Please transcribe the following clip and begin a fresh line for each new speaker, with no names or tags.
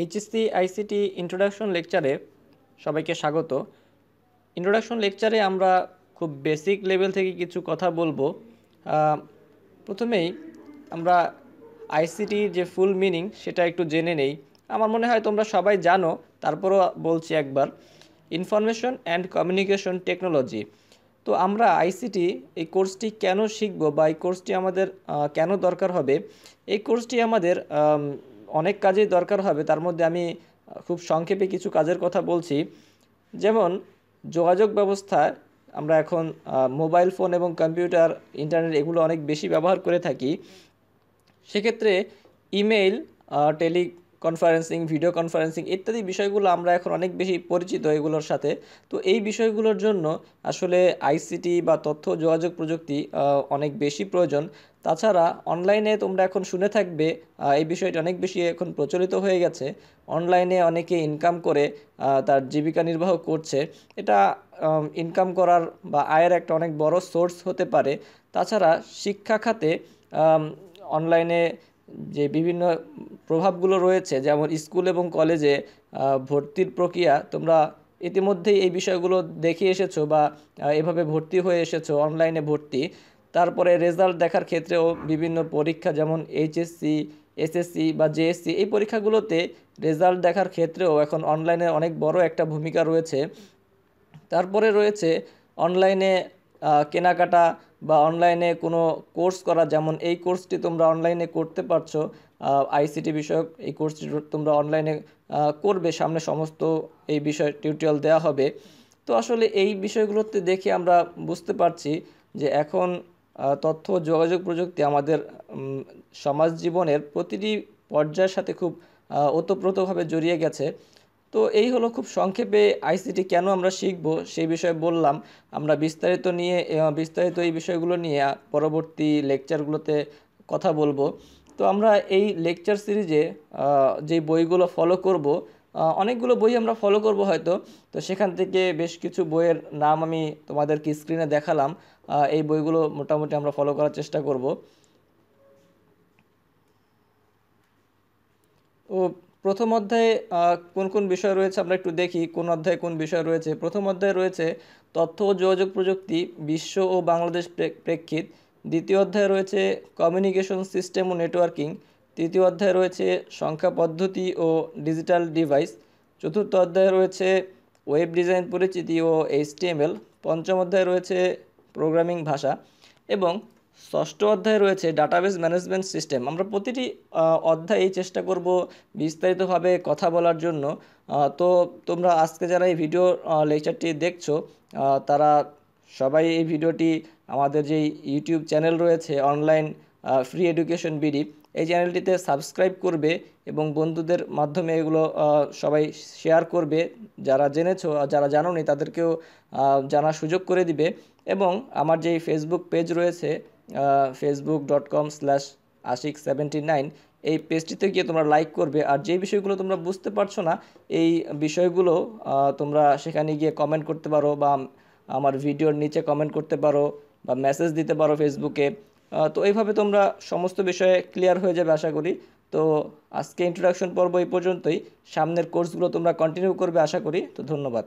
HSC ICT introduction লেকচারে সবাইকে স্বাগত। ইন্ট্রোডাকশন লেকচারে আমরা খুব বেসিক লেভেল থেকে কিছু কথা বলবো। প্রথমেই আমরা আইসিটির যে ফুল মিনিং সেটা একটু জেনে নেই। আমার মনে হয় তোমরা সবাই জানো, তারপরও বলছি একবার। Information and communication technology. তো আমরা আইসিটি এই কোর্সটি কেন শিখব বা এই কোর্সটি আমাদের কেন দরকার হবে, এই কোর্সটি আমাদের অনেক কাজেই দরকার হবে। তার মধ্যে আমি খুব সংক্ষেপে কিছু কাজের কথা বলছি। যেমন যোগাযোগ ব্যবস্থায় আমরা এখন মোবাইল ফোন এবং কম্পিউটার, ইন্টারনেট এগুলো অনেক বেশি ব্যবহার করে থাকি। সেক্ষেত্রে ইমেইল, টেলিকনফারেন্সিং, ভিডিও কনফারেন্সিং ইত্যাদি বিষয়গুলো আমরা এখন অনেক বেশি পরিচিত এগুলোর সাথে। তো এই বিষয়গুলোর জন্য আসলে আইসিটি বা তথ্য যোগাযোগ প্রযুক্তি অনেক বেশি প্রয়োজন। তাছাড়া অনলাইনে তোমরা এখন শুনে থাকবে, এই বিষয়টি অনেক বেশি এখন প্রচলিত হয়ে গেছে। অনলাইনে অনেকে ইনকাম করে তার জীবিকা নির্বাহ করছে। এটা ইনকাম করার বা আয়ের একটা অনেক বড় সোর্স হতে পারে। তাছাড়া শিক্ষা খাতে অনলাইনে যে বিভিন্ন প্রভাবগুলো রয়েছে, যেমন স্কুল এবং কলেজে ভর্তির প্রক্রিয়া, তোমরা ইতিমধ্যেই এই বিষয়গুলো দেখে এসেছো বা এভাবে ভর্তি হয়ে এসেছো, অনলাইনে ভর্তি। তারপরে রেজাল্ট দেখার ক্ষেত্রেও বিভিন্ন পরীক্ষা, যেমন এইচএসসি, এসএসসি বা জেএসসি, এই পরীক্ষাগুলোতে রেজাল্ট দেখার ক্ষেত্রেও এখন অনলাইনে অনেক বড় একটা ভূমিকা রয়েছে। তারপরে রয়েছে অনলাইনে কেনাকাটা বা অনলাইনে কোনো কোর্স করা, যেমন এই কোর্সটি তোমরা অনলাইনে করতে পারছো। আইসিটি বিষয়ক এই কোর্সটি তোমরা অনলাইনে করবে, সামনে সমস্ত এই বিষয় টিউটোরিয়াল দেওয়া হবে। তো আসলে এই বিষয়গুলোতে দেখে আমরা বুঝতে পারছি যে এখন তথ্য ও যোগাযোগ প্রযুক্তি আমাদের সমাজ জীবনের প্রতিটি পর্যায়ের সাথে খুব ওতপ্রোতভাবে জড়িয়ে গেছে। তো এই হলো খুব সংক্ষেপে আইসিটি কেন আমরা শিখব সেই বিষয়ে বললাম। আমরা বিস্তারিত এই বিষয়গুলো নিয়ে পরবর্তী লেকচারগুলোতে কথা বলবো। তো আমরা এই লেকচার সিরিজে যে বইগুলো ফলো করব, অনেকগুলো বই আমরা ফলো করব হয়তো। তো সেখান থেকে বেশ কিছু বইয়ের নাম আমি তোমাদেরকে স্ক্রিনে দেখালাম। এই বইগুলো মোটামুটি আমরা ফলো করার চেষ্টা করব। ও প্রথম অধ্যায়ে কোন কোন বিষয় রয়েছে আমরা একটু দেখি। কোন অধ্যায়ে কোন বিষয় রয়েছে? প্রথম অধ্যায়ে রয়েছে তথ্য ও যোগাযোগ প্রযুক্তি, বিশ্ব ও বাংলাদেশ প্রেক্ষিত। দ্বিতীয় অধ্যায়ে রয়েছে কমিউনিকেশন সিস্টেম ও নেটওয়ার্কিং। তৃতীয় অধ্যায়ে রয়েছে সংখ্যা পদ্ধতি ও ডিজিটাল ডিভাইস। চতুর্থ অধ্যায়ে রয়েছে ওয়েব ডিজাইন পরিচিতি ও এইচটিএমএল। পঞ্চম অধ্যায়ে রয়েছে প্রোগ্রামিং ভাষা এবং ষষ্ঠ অধ্যায়ে রয়েছে ডাটাবেস ম্যানেজমেন্ট সিস্টেম। আমরা প্রতিটি অধ্যায়েই চেষ্টা করব বিস্তারিতভাবে কথা বলার জন্য। তো তোমরা আজকে যারা এই ভিডিও লেকচারটি দেখছো, তারা সবাই এই ভিডিওটি আমাদের যেই ইউটিউব চ্যানেল রয়েছে অনলাইন ফ্রি এডুকেশন বিডি, এই চ্যানেলটিতে সাবস্ক্রাইব করবে এবং বন্ধুদের মাধ্যমে এগুলো সবাই শেয়ার করবে। যারা জেনেছো আর যারা জানোনি তাদেরকেও জানার সুযোগ করে দিবে। এবং আমার যেই ফেসবুক পেজ রয়েছে facebook.com/ashik79, এই পেজটিতে গিয়ে তোমরা লাইক করবে। আর যে বিষয়গুলো তোমরা বুঝতে পারছো না, এই বিষয়গুলো তোমরা সেখানে গিয়ে কমেন্ট করতে পারো বা আমার ভিডিওর নিচে কমেন্ট করতে পারো বা মেসেজ দিতে পারো ফেসবুকে। তো এইভাবে তোমরা সমস্ত বিষয়ে ক্লিয়ার হয়ে যাবে আশা করি। তো আজকে ইন্ট্রোডাকশন পর্ব এই পর্যন্তই। সামনের কোর্সগুলো তোমরা কন্টিনিউ করবে আশা করি। তো ধন্যবাদ।